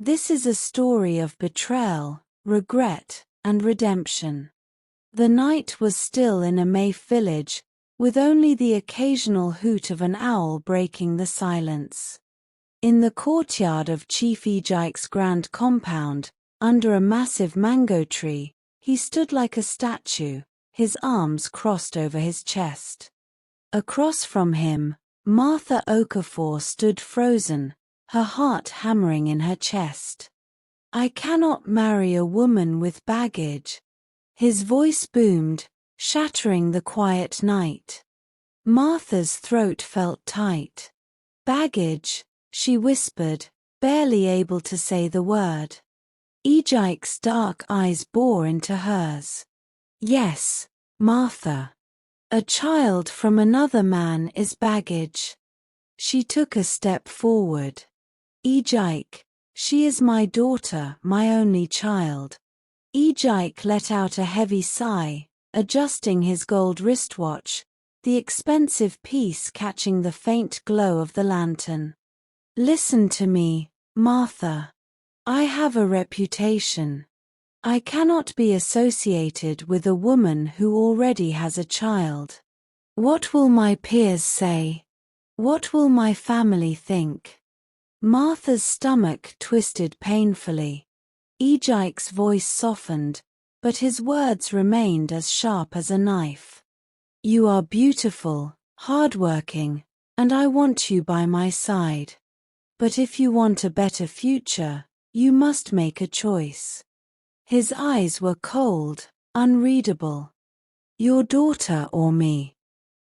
This is a story of betrayal, regret, and redemption. The night was still in Amaife village, with only the occasional hoot of an owl breaking the silence. In the courtyard of Chief Ejike's grand compound, under a massive mango tree, he stood like a statue, his arms crossed over his chest. Across from him, Martha Okafor stood frozen, her heart hammering in her chest. "I cannot marry a woman with baggage." His voice boomed, shattering the quiet night. Martha's throat felt tight. "Baggage," she whispered, barely able to say the word. Ejike's dark eyes bore into hers. "Yes, Martha. A child from another man is baggage." She took a step forward. "Ejike, she is my daughter, my only child." Ejike let out a heavy sigh, adjusting his gold wristwatch, the expensive piece catching the faint glow of the lantern. "Listen to me, Martha. I have a reputation. I cannot be associated with a woman who already has a child. What will my peers say? What will my family think?" Martha's stomach twisted painfully. Ejike's voice softened, but his words remained as sharp as a knife. "You are beautiful, hardworking, and I want you by my side. But if you want a better future, you must make a choice." His eyes were cold, unreadable. "Your daughter or me?"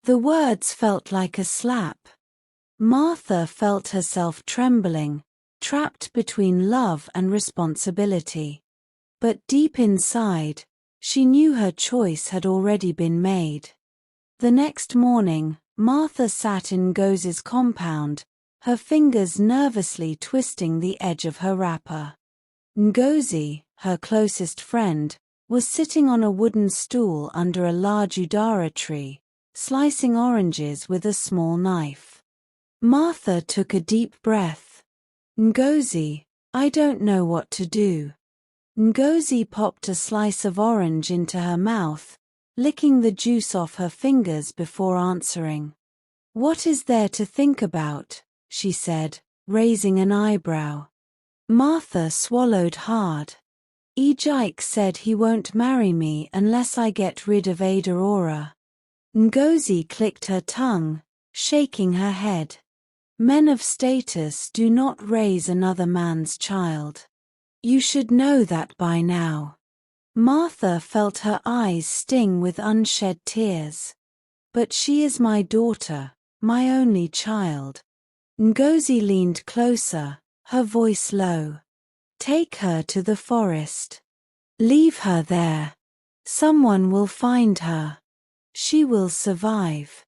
The words felt like a slap. Martha felt herself trembling, trapped between love and responsibility. But deep inside, she knew her choice had already been made. The next morning, Martha sat in Ngozi's compound, her fingers nervously twisting the edge of her wrapper. Ngozi, her closest friend, was sitting on a wooden stool under a large udara tree, slicing oranges with a small knife. Martha took a deep breath. "Ngozi, I don't know what to do." Ngozi popped a slice of orange into her mouth, licking the juice off her fingers before answering. "What is there to think about?" she said, raising an eyebrow. Martha swallowed hard. "Ejike said he won't marry me unless I get rid of Ada Aura." Ngozi clicked her tongue, shaking her head. "Men of status do not raise another man's child. You should know that by now." Martha felt her eyes sting with unshed tears. "But she is my daughter, my only child." Ngozi leaned closer, her voice low. "Take her to the forest. Leave her there. Someone will find her. She will survive.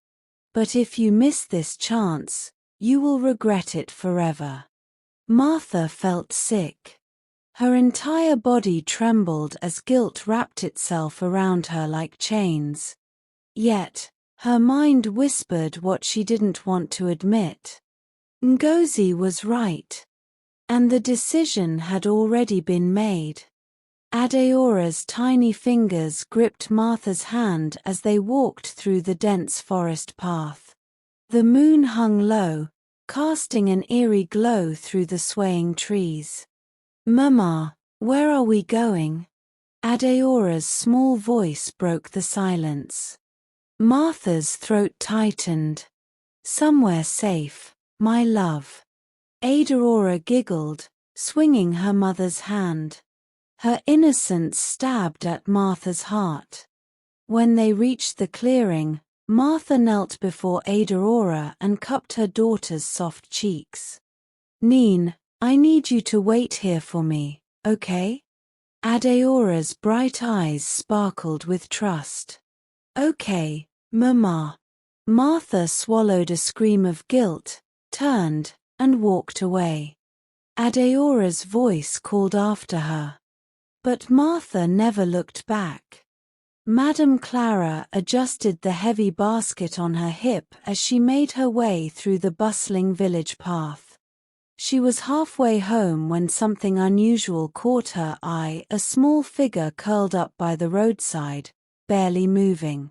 But if you miss this chance, you will regret it forever." Martha felt sick. Her entire body trembled as guilt wrapped itself around her like chains. Yet, her mind whispered what she didn't want to admit. Ngozi was right. And the decision had already been made. Adeora's tiny fingers gripped Martha's hand as they walked through the dense forest path. The moon hung low, casting an eerie glow through the swaying trees. "Mama, where are we going?" Adeora's small voice broke the silence. Martha's throat tightened. "Somewhere safe, my love." Ada Aura giggled, swinging her mother's hand. Her innocence stabbed at Martha's heart. When they reached the clearing, Martha knelt before Ada Aura and cupped her daughter's soft cheeks. "Neen, I need you to wait here for me, okay?" Adeora's bright eyes sparkled with trust. "Okay, Mama." Martha swallowed a scream of guilt, turned, and walked away. Adeora's voice called after her. But Martha never looked back. Madame Clara adjusted the heavy basket on her hip as she made her way through the bustling village path. She was halfway home when something unusual caught her eye, a small figure curled up by the roadside, barely moving.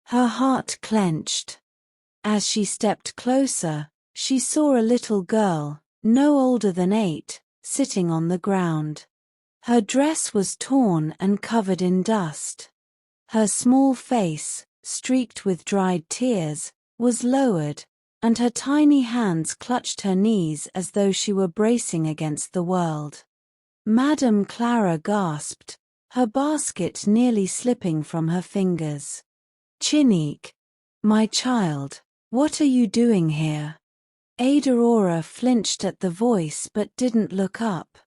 Her heart clenched. As she stepped closer, she saw a little girl, no older than 8, sitting on the ground. Her dress was torn and covered in dust. Her small face, streaked with dried tears, was lowered, and her tiny hands clutched her knees as though she were bracing against the world. Madame Clara gasped, her basket nearly slipping from her fingers. "Chinique, my child, what are you doing here?" Ada Aura flinched at the voice but didn't look up.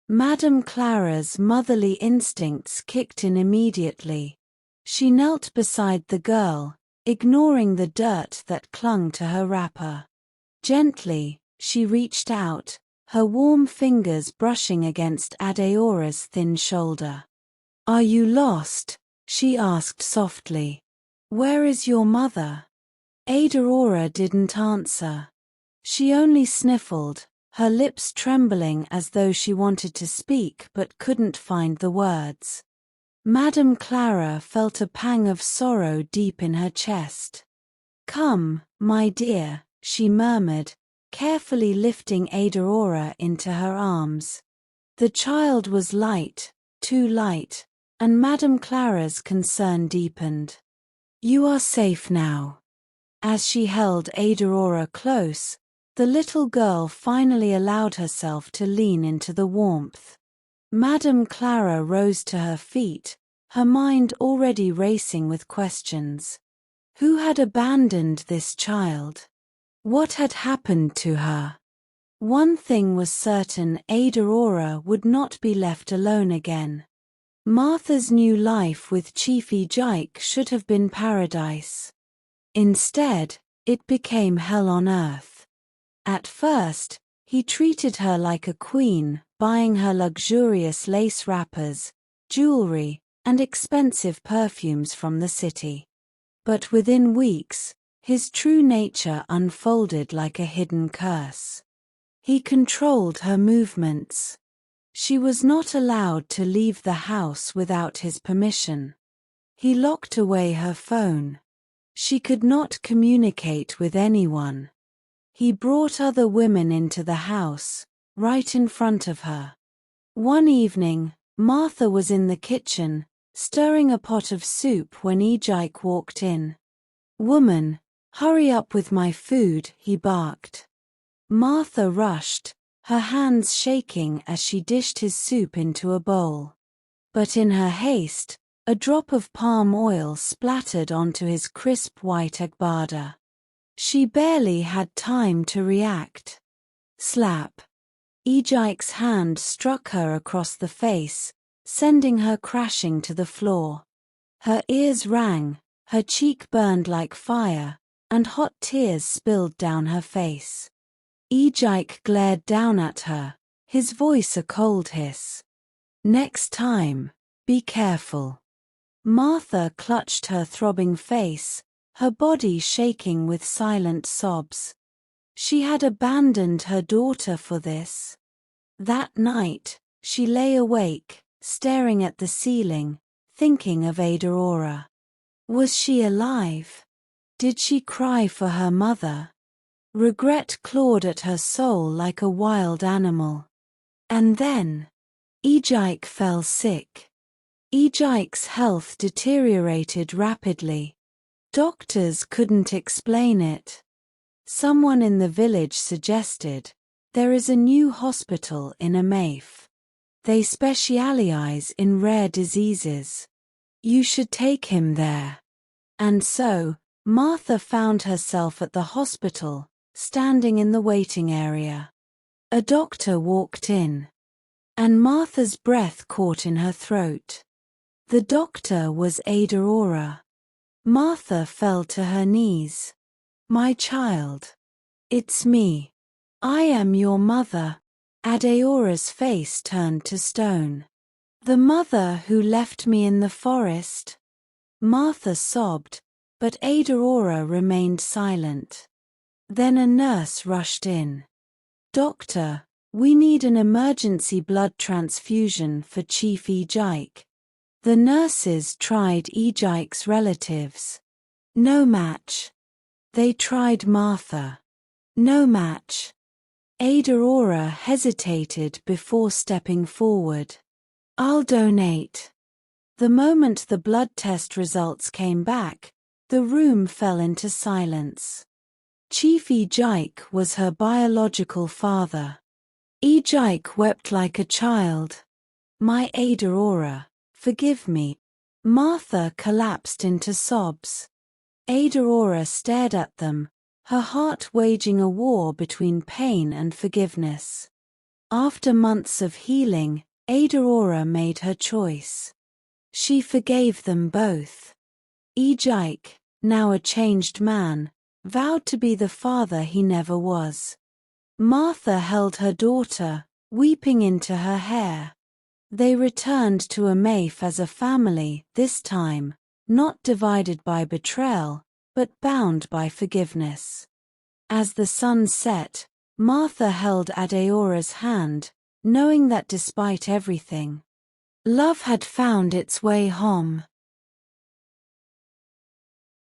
Madame Clara's motherly instincts kicked in immediately. She knelt beside the girl, ignoring the dirt that clung to her wrapper. Gently, she reached out, her warm fingers brushing against Adeora's thin shoulder. "Are you lost?" she asked softly. "Where is your mother?" Adeora didn't answer. She only sniffled, her lips trembling as though she wanted to speak but couldn't find the words. Madame Clara felt a pang of sorrow deep in her chest. "Come, my dear," she murmured, carefully lifting Adeora into her arms. The child was light, too light, and Madame Clara's concern deepened. "You are safe now." As she held Adeora close, the little girl finally allowed herself to lean into the warmth. Madame Clara rose to her feet, her mind already racing with questions. Who had abandoned this child? What had happened to her? One thing was certain: Adeora would not be left alone again. Martha's new life with Chief Ejike should have been paradise. Instead, it became hell on earth. At first, he treated her like a queen, buying her luxurious lace wrappers, jewelry, and expensive perfumes from the city. But within weeks, his true nature unfolded like a hidden curse. He controlled her movements. She was not allowed to leave the house without his permission. He locked away her phone. She could not communicate with anyone. He brought other women into the house, right in front of her. One evening, Martha was in the kitchen, stirring a pot of soup when Ejike walked in. "Woman, hurry up with my food," he barked. Martha rushed, her hands shaking as she dished his soup into a bowl. But in her haste, a drop of palm oil splattered onto his crisp white agbada. She barely had time to react. Slap! Ejike's hand struck her across the face, sending her crashing to the floor. Her ears rang, her cheek burned like fire, and hot tears spilled down her face. Ejike glared down at her, his voice a cold hiss. "Next time, be careful." Martha clutched her throbbing face, her body shaking with silent sobs. She had abandoned her daughter for this. That night, she lay awake, staring at the ceiling, thinking of Adeora. Was she alive? Did she cry for her mother? Regret clawed at her soul like a wild animal. And then, Ejike fell sick. Ejike's health deteriorated rapidly. Doctors couldn't explain it. Someone in the village suggested, "There is a new hospital in Amaife. They specialize in rare diseases. You should take him there." And so, Martha found herself at the hospital, standing in the waiting area. A doctor walked in, and Martha's breath caught in her throat. The doctor was Adeora. Martha fell to her knees. "My child. It's me. I am your mother." Adeora's face turned to stone. "The mother who left me in the forest?" Martha sobbed, but Adeora remained silent. Then a nurse rushed in. "Doctor, we need an emergency blood transfusion for Chief Ejike." The nurses tried Ejike's relatives. No match. They tried Martha. No match. Ada Aura hesitated before stepping forward. "I'll donate." The moment the blood test results came back, the room fell into silence. Chief Ejike was her biological father. Ejike wept like a child. "My Ada Aura, forgive me." Martha collapsed into sobs. Ada Aura stared at them, her heart waging a war between pain and forgiveness. After months of healing, Ada Aura made her choice. She forgave them both. Ejike, now a changed man, vowed to be the father he never was. Martha held her daughter, weeping into her hair. They returned to Amaife as a family, this time, not divided by betrayal, but bound by forgiveness. As the sun set, Martha held Ada Aura's hand, knowing that despite everything, love had found its way home.